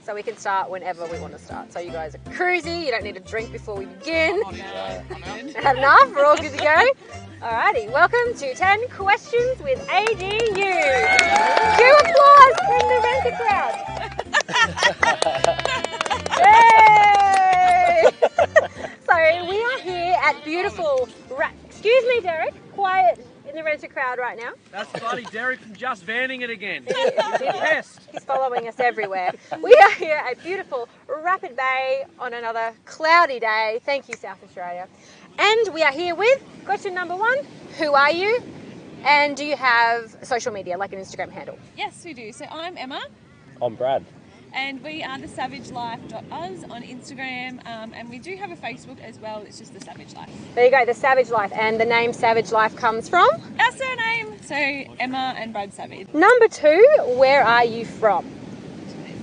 so we can start whenever we want to start. So you guys are cruisy, you don't need a drink before we begin. Had enough? We're all good to go? Alrighty, welcome to 10 Questions with ADU. Do applause from the renter crowd. Yay! So we are here at beautiful, excuse me Derek, quiet in the renter crowd right now. That's bloody Derek from Just Vanning It again. He's a pest. He's following us everywhere. We are here at beautiful Rapid Bay on another cloudy day. Thank you, South Australia. And we are here with question number 1. Who are you? And do you have social media, like an Instagram handle? Yes, we do. So I'm Emma. I'm Brad. And we are thesavagelife.us on Instagram, and we do have a Facebook as well. It's just The Savage Life. There you go, The Savage Life. And the name Savage Life comes from? Our surname. So Emma and Brad Savage. Number 2, where are you from?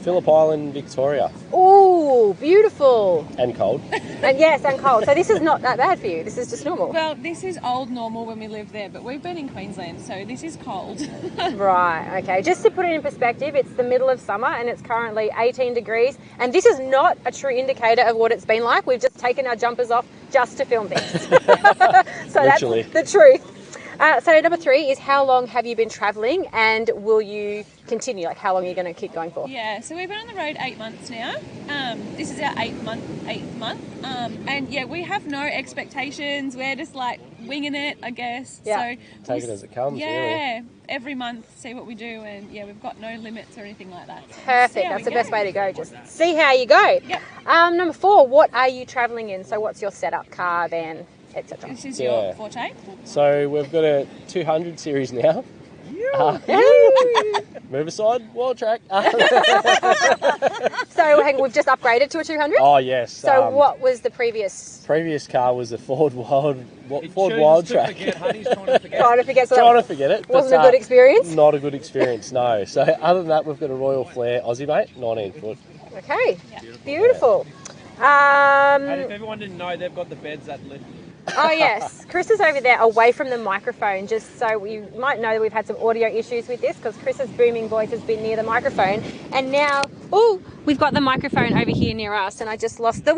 Phillip Island, Victoria. Ooh, beautiful. And cold. And yes, and cold. So this is not that bad for you. This is just normal. Well, this is old normal when we lived there, but we've been in Queensland, so this is cold. Right, okay. Just to put it in perspective, it's the middle of summer and it's currently 18 degrees. And this is not a true indicator of what it's been like. We've just taken our jumpers off just to film this. So Literally. That's the truth. So number 3 is how long have you been travelling and will you continue? Like how long are you going to keep going for? Yeah, so we've been on the road 8 months now. This is our eighth month. And yeah, we have no expectations. We're just like winging it, I guess. Yeah. So Take it as it comes, yeah, every month, see what we do. And yeah, we've got no limits or anything like that. So Perfect. That's the best way to go. Just see how you go. Yep. Number 4, what are you travelling in? So what's your setup? Car, van, etc. This is your forte. So we've got a 200 series now. Riverside, World Track. So hang on, we've just upgraded to a 200? Oh, yes. So what was the previous? Previous car was a Ford Wild chooses to Track. forget, honey's trying to forget. Trying to forget. So Trying to forget it. wasn't but, a good experience? Not a good experience, no. So other than that, we've got a Royal Flair Aussie mate, 19 foot. Okay, beautiful. And if everyone didn't know, they've got the beds that lift. Oh yes, Chris is over there away from the microphone, just so you might know that we've had some audio issues with this because Chris's booming voice has been near the microphone, and now we've got the microphone over here near us, and I just lost the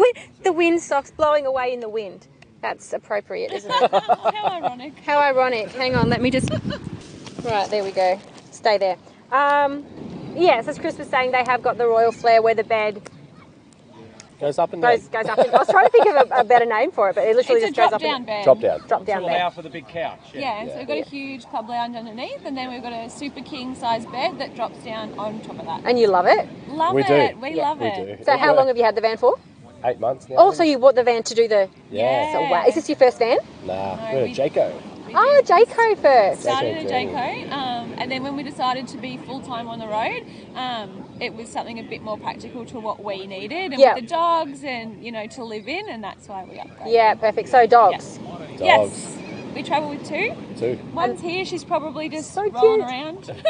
windsocks blowing away in the wind. That's appropriate, isn't it? How ironic. How ironic. Hang on, let me just. Right, there we go. Stay there. Yes, as Chris was saying, they have got the Royal Flair where the bed Goes up and goes down. up. I was trying to think of a better name for it, but it literally It's a just goes up. drop-down bed. Drop down. Drop down To bed. allow for the big couch. Yeah, so we've got a huge club lounge underneath, and then we've got a super king size bed that drops down on top of that. And you love it. Love We it. do. We Yeah. love We it. do. So how long have you had the van for? 8 months now. Oh, so you bought the van to do the... Yeah. So, wow. Is this your first van? Nah, No, we're a we- Jayco. Oh, Jayco first. Started at Jayco. Jayco, and then when we decided to be full-time on the road, it was something a bit more practical to what we needed, and Yeah. with the dogs and, to live in, and that's why we upgraded. Yeah, perfect. So dogs. Dogs. Yes. We travel with 2. 2. One's here, she's probably just So rolling cute. around. 2 Come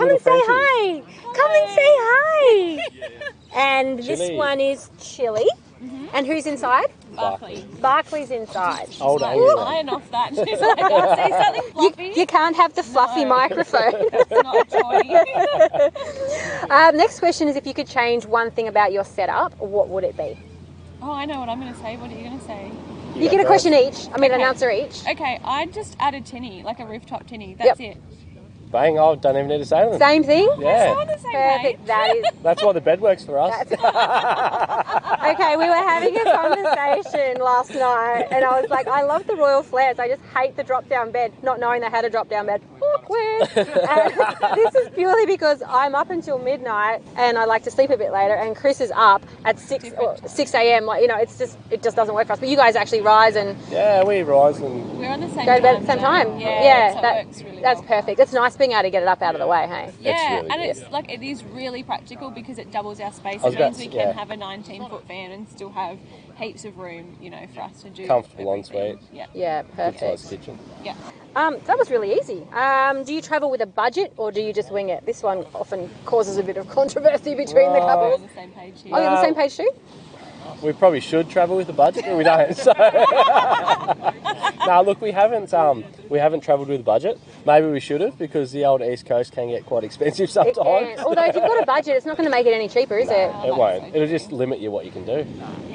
little and say Frenchies. hi. Come and say hi. And this Chili. one is Chili. And who's inside? Barkley. Barkley's inside. Old Like, angry. iron off that. She's like, I see something fluffy. You can't have the fluffy No. microphone. It's not a toy. Next question is if you could change one thing about your setup, what would it be? Oh, I know what I'm going to say. What are you going to say? You get a question each. I mean, an Okay. answer each. Okay, I just added tinny, like a rooftop tinny. That's it. Bang, I don't even need to say anything. Same thing? Yeah. We're on the same Perfect. page. That is... That's why the bed works for us. Okay, we were having a conversation last night and I was like, I love the Royal Flares. I just hate the drop-down bed, not knowing they had a drop-down bed. Awkward. And this is purely because I'm up until midnight and I like to sleep a bit later, and Chris is up at 6 a.m. Like, it just doesn't work for us. But you guys actually rise and Yeah, we rise and We're on the same go to bed at time the same zone. time. Yeah, so it works really that's well. perfect. It's nice being able to get it up out of the way, hey? Yeah, really and good. it's like it is really practical because it doubles our space. I was It about means to we say, can yeah. have a 19-foot fan and still have heaps of room, for us to do Comfortable everything. ensuite. Yeah. Yeah, good perfect. sized kitchen. Yeah. That was really easy. Do you travel with a budget or do you just wing it? This one often causes a bit of controversy between the We're couples. on the same page here. Oh, you're on the same page too? We probably should travel with a budget, but we don't. So. No, look, we haven't travelled with a budget. Maybe we should have, because the old East Coast can get quite expensive It sometimes. can. Although if you've got a budget, it's not going to make it any cheaper, is it? It won't. It'll just limit you what you can do.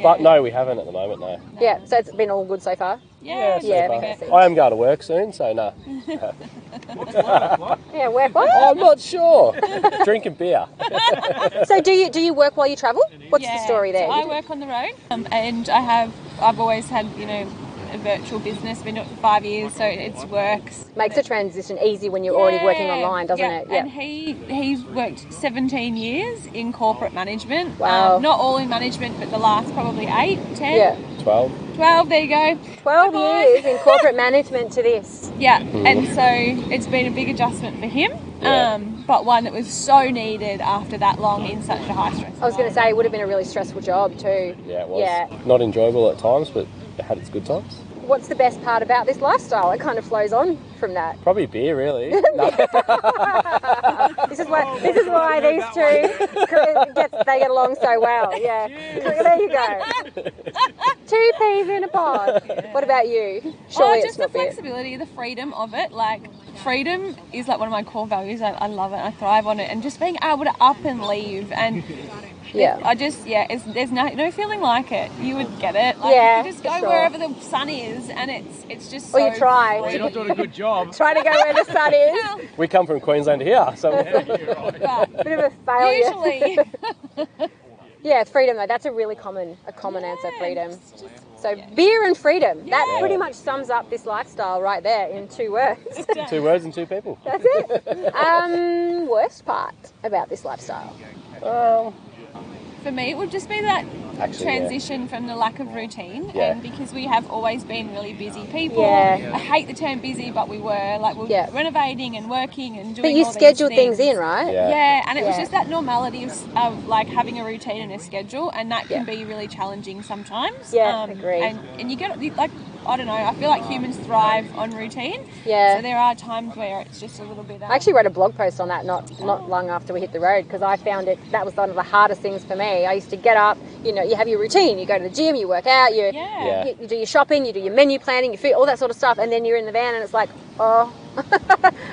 But no, we haven't at the moment, no. Yeah, so it's been all good so far. Yeah, so Yeah, far. perfect. I am going to work soon, so no. Yeah, work what? I'm not sure. Drinking beer. So do you work while you travel? What's the story there? So I work on the road, and I've always had, a virtual business. Been doing it for 5 years, so it works. Makes the transition easy when you're already working online, doesn't it? And he's worked 17 years in corporate management. Wow. Not all in management, but the last probably 8, 10, Yeah. 12. 12, there you go. 12 Good boy. years in corporate management to this. Yeah, and so it's been a big adjustment for him, Yeah. but one that was so needed after that long in such a high stress. I was going to say it would have been a really stressful job too. Yeah, it was. Yeah. Not enjoyable at times, but it had its good times. What's the best part about this lifestyle? It kind of flows on from that. Probably beer, really. No. This is why these two they get along so well. Yeah. There you go. Two peas in a pod. What about you? Surely it's Just the not beer. flexibility, the freedom of it. Like, freedom is like one of my core values. I love it. I thrive on it. And just being able to up and leave. And Yeah. there's no feeling like it. You would get it. Like, Yeah, you could just go for sure. wherever the sun is, and it's just so Or you try. Well, you're not doing a good job. Try to go where the sun is. Well, We come from Queensland to here, so but Bit of a failure. usually, Yeah, freedom though. That's a really common answer. Freedom. So beer and freedom. That Yeah. pretty much sums up this lifestyle right there in 2 words. 2 words and 2 people. That's it. Worst part about this lifestyle. for me, it would just be that Actually, transition from the lack of routine, Yeah. and because we have always been really busy people. Yeah. I hate the term busy, but we were Yeah. renovating and working and doing. But you all these schedule things in, right? Yeah. Yeah, and it was Yeah. just that normality of like having a routine and a schedule, and that can Yeah. be really challenging sometimes. Yeah, agreed. And you get like, I don't know, I feel like humans thrive on routine. Yeah. So there are times where it's just a little bit. I actually wrote a blog post on that not long after we hit the road, because I found that was one of the hardest things for me. I used to get up, you have your routine, you go to the gym, you work out, Yeah. you do your shopping, you do your menu planning, your food, all that sort of stuff, and then you're in the van and it's like, oh.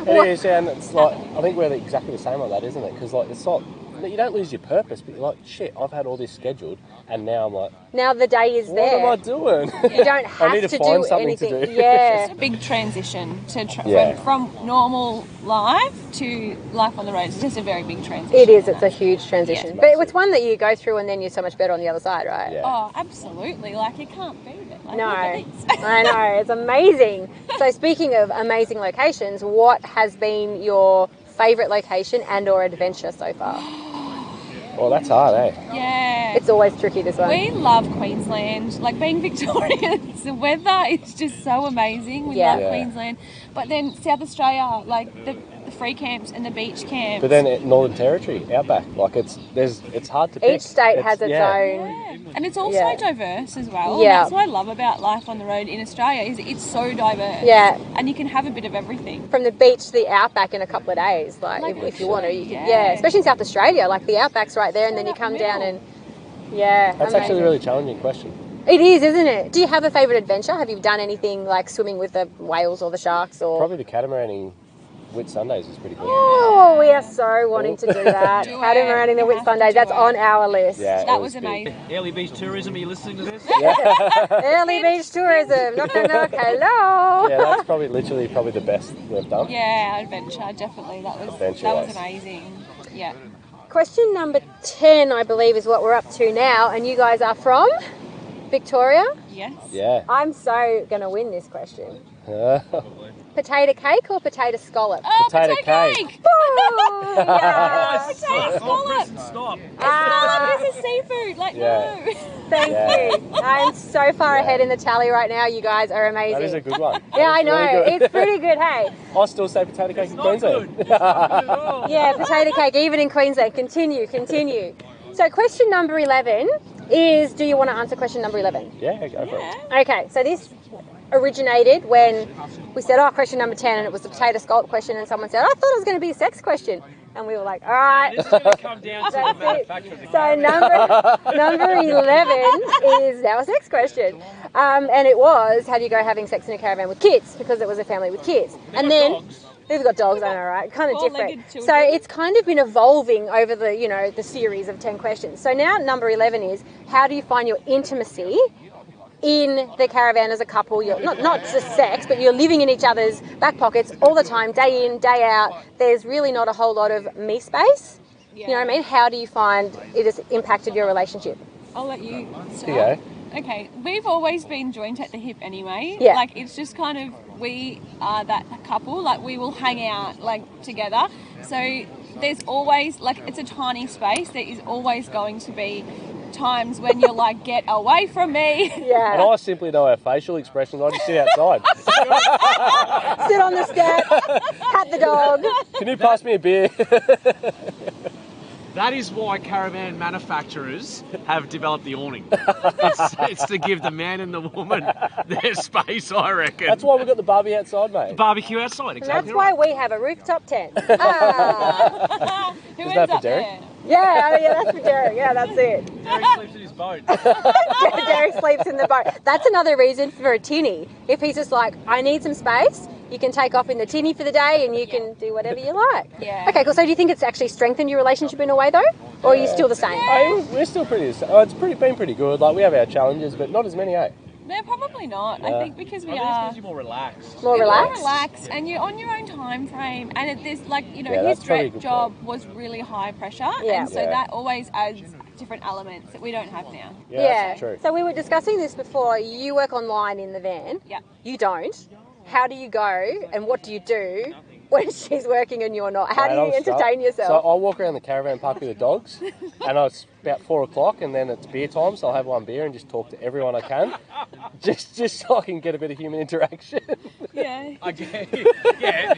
It is, yeah, and it's like, I think we're exactly the same on that, isn't it? Because like, it's not, you don't lose your purpose, but you're like, shit, I've had all this scheduled, and now I'm like, Now the day is what there. am I doing? You don't have I need to to find do something to anything. do. Yeah. It's a big transition to Yeah. from normal life to life on the road. It's just a very big transition. It is. It's a huge transition. Yeah. But it's one that you go through and then you're so much better on the other side, right? Yeah. Oh, absolutely. Like, you can't beat it. Like, No, look at this. I know. It's amazing. So speaking of amazing locations, what has been your favourite location and or adventure so far? Well, that's hard, eh? Yeah. It's always tricky, this one. We love Queensland. Like, being Victorians, the weather is just so amazing. We Yeah. love Yeah. Queensland. But then South Australia, like the free camps and the beach camps. But then Northern Territory, outback, like it's hard to pick. Each state has its yeah. own. Yeah. And it's also Yeah. diverse as well. Yeah. And that's what I love about life on the road in Australia, is it's so diverse. Yeah. And you can have a bit of everything. From the beach to the outback in a couple of days, like if you want to. Yeah, especially in South Australia, like the outback's right there, and then you come down and That's actually a really challenging question. It is, isn't it? Do you have a favourite adventure? Have you done anything like swimming with the whales or the sharks or? Probably the catamaran Whit Sundays is pretty cool. Oh, we are so wanting to do that. Do it. Catamaran in the You Whit have to Sundays. do That's it. on our list. Yeah, That it was big. amazing. Early Beach Tourism, are you listening to this? Early beach tourism. Knock, knock, knock. Hello. Yeah, that's probably the best we've done. Yeah, adventure, definitely. That was Adventure-wise. amazing. Yeah. Question number 10, I believe, is what we're up to now, and you guys are from Victoria. Yes. Yeah. I'm so gonna win this question. Potato cake or potato scallop? Oh, Potato potato cake. cake. Boom! Yeah. Potato Oh, scallop. Preston, stop. Ah, This is seafood. Like, Yeah. no. thank Yeah. you. I'm so far Yeah. ahead in the tally right now. You guys are amazing. That is a good one. Yeah, I That's know. really good. It's pretty good, hey? I still say potato cake in Not good. Queensland. It's not good at all. Yeah, potato cake, even in Queensland. Continue. So question number 11 is, do you want to answer question number 11? Yeah, go for it. Okay, so this originated when we said, question number 10, and it was the potato scallop question, and someone said, I thought it was going to be a sex question. And we were like, all right. This is going to come down to the That's it. manufacturer of the So caravan. number 11 is our next question. And it was, how do you go having sex in a caravan with kids? Because it was a family with kids. And then dogs. we've got dogs, I know, right? Kind of different. Four-legged So children. it's kind of been evolving over the series of 10 questions. So now number 11 is, how do you find your intimacy in the caravan as a couple? You're not just sex, but you're living in each other's back pockets all the time, day in, day out. There's really not a whole lot of me space. You know what I mean? How do you find it has impacted your relationship? I'll let you start. Yeah. Okay, we've always been joined at the hip anyway. Yeah. Like, it's just kind of, we are that couple. Like, we will hang out, like, together. So there's always, like, it's a tiny space. There is always going to be times when you're like, get away from me. And Yeah. I simply know our facial expressions. I just sit outside. Sit on the step, pat the dog. Can you pass me a beer? That is why caravan manufacturers have developed the awning. It's to give the man and the woman their space, I reckon. That's why we've got the barbie outside, mate. Barbecue outside, And exactly that's why right. we have a rooftop tent. Ah. Who Is ends that for up Derek? there? Yeah, that's for Derek. Yeah, that's it. Derek sleeps in his boat. Derek sleeps in the boat. That's another reason for a tinny. If he's just like, I need some space, you can take off in the tinny for the day and you can do whatever you like. Yeah. Okay, cool. So do you think it's actually strengthened your relationship in a way though? Or are you still the same? We're still it's been pretty good. Like, we have our challenges, but not as many, eh? No, probably not. I Yeah. think because we I think it's are because you're more relaxed. More you're relaxed? relaxed and you're on your own time frame. And there's like, you know, Yeah, his that's probably a direct good job was really high pressure. Yeah. And so Yeah. that always adds different elements that we don't have now. Yeah, that's true. So we were discussing this before. You work online in the van. Yeah. You don't. How do you go and what do you do when she's working and you're not? How do Mate, you I'm stuck. entertain So yourself? I'll walk around the caravan park with the dogs, and it's about 4 o'clock, and then it's beer time, so I'll have one beer and just talk to everyone I can, just so I can get a bit of human interaction. Yeah. Again, yeah.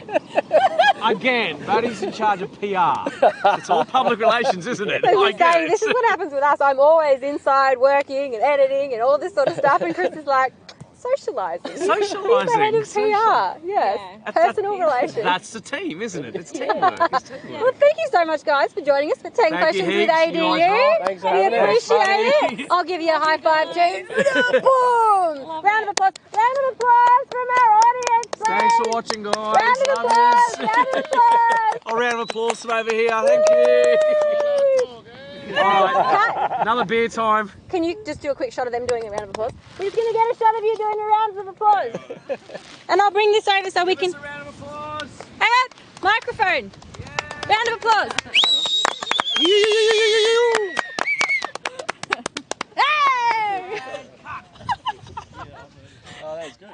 Again, Buddy's in charge of PR. It's all public relations, isn't it? So I you're get saying it. this is what happens with us. I'm always inside working and editing and all this sort of stuff, and Chris is like socialising. He's the head Socialising. of PR. Yes, Yeah. personal relations. That's the team, isn't it? It's teamwork. It's teamwork. Well, thank you so much, guys, for joining us for 10 Thank you, questions with Higgs. ADU. You guys rock. Thanks for We having us. appreciate Buddy. it. I'll give you a high five too. Boom! Round of applause. Round of applause from our audience. Thanks for friends. watching, guys. Round of Love applause. yous. Round of applause. A round of applause from over here. Thank you. All right, another beer time. Can you just do a quick shot of them doing a round of applause? We're just going to get a shot of you doing a round of applause. And I'll bring this over so we can... Give us a round of applause. Hang on! Microphone! Round of applause! Hey! Oh, that was good.